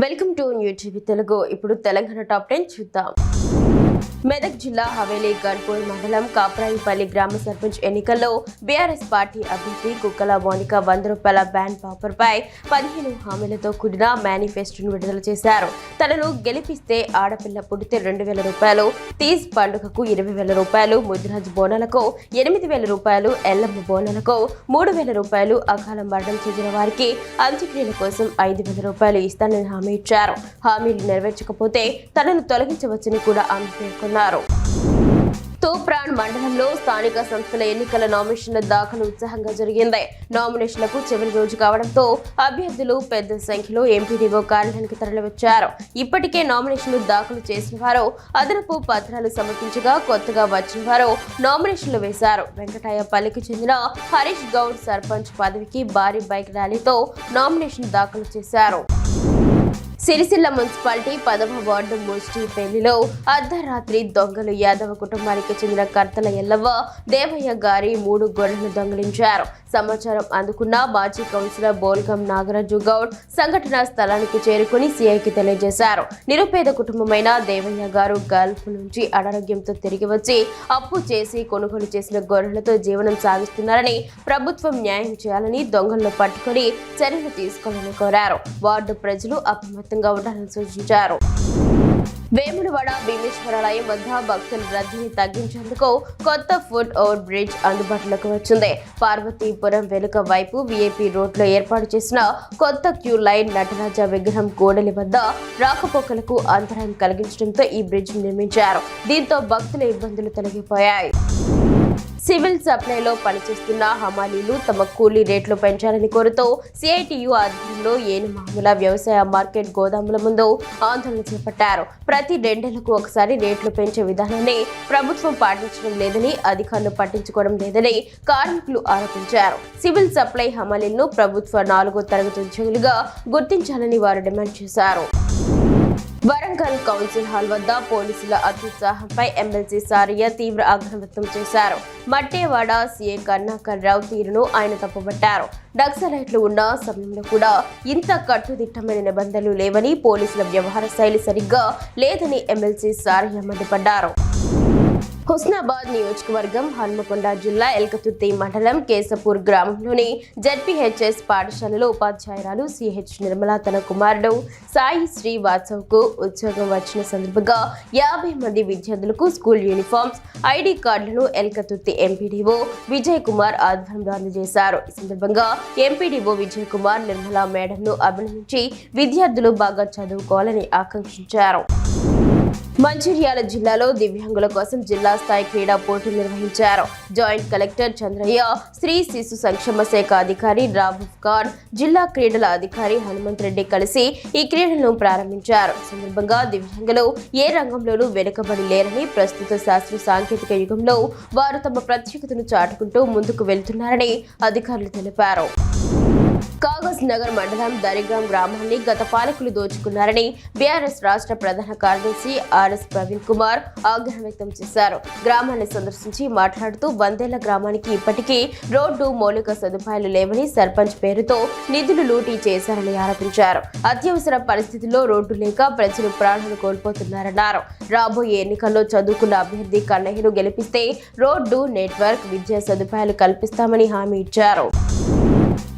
Welcome to new TV Telugu. ఇప్పుడు Telangana top 10 చూద్దాం. మెదక్ జిల్లా హవేలీ గన్పూర్ మండలం కాప్రాయిపల్లి గ్రామ సర్పంచ్ ఎన్నికల్లో బీఆర్ఎస్ పార్టీ అభ్యర్థి కుక్కల మోనిక 100 రూపాయల బ్యాండ్ పేపర్పై 15 హామీలతో కూడిన మేనిఫెస్టోను విడుదల చేశారు. తనను గెలిపిస్తే ఆడపిల్ల పుడితే 2,000 రూపాయలు, తీజ్ పండుగకు 20,000 రూపాయలు, ముద్రాజ్ బోనాలకు 8,000 రూపాయలు, ఎల్లమ్మ బోనాలకు 3,000 రూపాయలు, అకాల మరణం చెందిన వారికి అంత్యక్రియల కోసం 5,000 రూపాయలు ఇస్తానని హామీ ఇచ్చారు. హామీలు నెరవేర్చకపోతే తనను తొలగించవచ్చని కూడా ఆమె పేర్కొన్నారు. తూప్రాన్ మండలంలో స్థానిక సంస్థల ఎన్నికల నామినేషన్ల దాఖలు ఉత్సాహంగా జరిగింది. నామినేషన్లకు చివరి రోజు కావడంతో అభ్యర్థులు పెద్ద సంఖ్యలో ఎంపీడీఓ కార్యాలయానికి తరలివచ్చారు. ఇప్పటికే నామినేషన్లు దాఖలు చేసిన వారు అదనపు పత్రాలు సమర్పించగా కొత్తగా వచ్చిన వారు నామినేషన్లు వేశారు. వెంకటాయపల్లికి చెందిన హరీష్ గౌడ్ సర్పంచ్ పదవికి భారీ బైక్ ర్యాలీతో నామినేషన్ దాఖలు చేశారు. సిరిసిల్ల మున్సిపాలిటీ 10వ వార్డు ముష్టిపల్లిలో అర్ధరాత్రి దొంగలు యాదవ కుటుంబానికి చెందిన కర్తల ఎల్లవ్వ, దేవయ్య గారి 3 గొర్రెలను దొంగిలించారు. సమాచారం అందుకున్న మాజీ కౌన్సిలర్ బోల్గం నాగరాజు గౌడ్ సంఘటనా స్థలానికి చేరుకుని సీఐకి తెలియజేశారు. నిరుపేద కుటుంబమైన దేవయ్య గారు గల్ఫ్ నుంచి అనారోగ్యంతో తిరిగి వచ్చి అప్పు చేసి కొనుగోలు చేసిన గొర్రెలతో జీవనం సాగిస్తున్నారని, ప్రభుత్వం న్యాయం చేయాలని, దొంగలను పట్టుకుని చర్యలు తీసుకోవాలని కోరారు. వార్డు ప్రజలు అప్రమత్తంగా ఉండాలని సూచించారు. వేములవాడ భీమేశ్వరాలయం వద్ద భక్తుల రద్దీని తగ్గించేందుకు కొత్త ఫుట్ ఓవర్ బ్రిడ్జ్ అందుబాటులోకి వచ్చింది. పార్వతీపురం వెనుక వైపు వీఐపీ రోడ్లో ఏర్పాటు చేసిన కొత్త క్యూ లైన్ నటరాజ విగ్రహం కూడలి వద్ద రాకపోకలకు అంతరాయం కలిగించడంతో ఈ బ్రిడ్జ్ నిర్మించారు. దీంతో భక్తుల ఇబ్బందులు తొలగిపోయాయి. సివిల్ సప్లైలో పనిచేస్తున్న హమాలీలు తమ కూలీ రేట్లు పెంచాలని కోరుతూ సిఐటియు ఆధ్వర్యంలో ఏనుమాముల వ్యవసాయ మార్కెట్ గోదాముల ముందు ఆందోళన చేపట్టారు. ప్రతి 2 నెలలకు ఒకసారి రేట్లు పెంచే విధానాన్ని ప్రభుత్వం పాటించడం లేదని, అధికారులు పట్టించుకోవడం లేదని కార్మికులు ఆరోపించారు. సివిల్ సప్లై హమాలీలను ప్రభుత్వ 4వ తరగతి ఉద్యోగులుగా గుర్తించాలని వారు డిమాండ్ చేశారు. వరంగల్ కౌన్సిల్ హాల్ వద్ద పోలీసుల అత్యుత్సాహంపై ఎమ్మెల్సీ సారియా తీవ్ర ఆగ్రహం వ్యక్తం చేశారు. మట్టేవాడ సీఏ కర్ణాకర్ రావు తీరును ఆయన తప్పుబట్టారు. నక్సలైట్లు ఉన్న సమయంలో కూడా ఇంత కట్టుదిట్టమైన నిబంధనలు లేవని, పోలీసుల వ్యవహార శైలి సరిగ్గా లేదని ఎమ్మెల్సీ సారియా మండిపడ్డారు. హుస్నాబాద్ నియోజకవర్గం హన్మకొండ జిల్లా ఎల్కతుర్తి మండలం కేశపూర్ గ్రామంలోని జెడ్పీహెచ్ఎస్ పాఠశాలలో ఉపాధ్యాయురాలు సిహెచ్ నిర్మల తన కుమారుడు సాయి శ్రీవాత్సవ్కు ఉద్యోగం వచ్చిన సందర్భంగా 50 మంది విద్యార్థులకు స్కూల్ యూనిఫామ్స్, ఐడి కార్డులను ఎల్కతుర్తి ఎంపీడీఓ విజయ్ కుమార్ ఆధ్వర్యంలో అందజేశారు. ఈ సందర్భంగా ఎంపీడీఓ విజయ్ కుమార్ నిర్మల మేడంను అభినందించి విద్యార్థులు బాగా చదువుకోవాలని ఆకాంక్షించారు. మంచిర్యాల జిల్లాలో దివ్యాంగుల కోసం జిల్లా స్థాయి క్రీడా పోటీలు నిర్వహించారు. జాయింట్ కలెక్టర్ చంద్రయ్య, స్త్రీ శిశు సంక్షేమ శాఖ అధికారి రావుఫ్ ఖాన్, జిల్లా క్రీడల అధికారి హనుమంత్ రెడ్డి కలిసి ఈ క్రీడలను ప్రారంభించారు. ఈ సందర్భంగా దివ్యాంగులు ఏ రంగంలోనూ వెనుకబడి లేరని, ప్రస్తుత శాస్త్ర సాంకేతిక యుగంలో వారు తమ ప్రత్యేకతను చాటుకుంటూ ముందుకు వెళ్తున్నారని అధికారులు తెలిపారు. కాగజ్ నగర్ మండలం దరిగాం గ్రామాన్ని గత పాలకులు దోచుకున్నారని బీఆర్ఎస్ రాష్ట్ర ప్రధాన కార్యదర్శి ఆర్ఎస్ ప్రవీణ్ కుమార్ ఆగ్రహం వ్యక్తం చేశారు. గ్రామాన్ని సందర్శించి మాట్లాడుతూ 100 ఏళ్ల గ్రామానికి ఇప్పటికీ రోడ్డు, మౌలిక సదుపాయాలు లేవని, సర్పంచ్ పేరుతో నిధులు లూటీ చేశారని ఆరోపించారు. అత్యవసర పరిస్థితుల్లో రోడ్డు లేక ప్రజలు ప్రాణాలు కోల్పోతున్నారన్నారు. రాబోయే ఎన్నికల్లో చదువుకున్న అభ్యర్థి కన్నయ్యను గెలిపిస్తే రోడ్డు, నెట్వర్క్, విద్యా సదుపాయాలు కల్పిస్తామని హామీ ఇచ్చారు.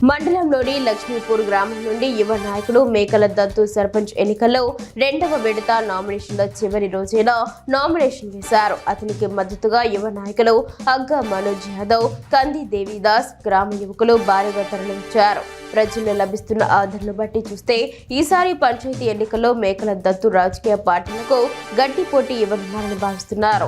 మండలంలోని లక్ష్మీపూర్ గ్రామం నుండి యువ నాయకుడు మేకల దత్తు సర్పంచ్ ఎన్నికల్లో 2వ విడత నామినేషన్ల చివరి రోజైన నామినేషన్ వేశారు. అతనికి మద్దతుగా యువ నాయకులు అగ్గ మనోజ్ యాదవ్, కంది దేవిదాస్, గ్రామ యువకులు భారీగా తరలించారు. ప్రజల్లో లభిస్తున్న ఆదరణ బట్టి చూస్తే ఈసారి పంచాయతీ ఎన్నికల్లో మేకల దత్తు రాజకీయ పార్టీలకు గట్టి పోటీ ఇవ్వనున్నారని భావిస్తున్నారు.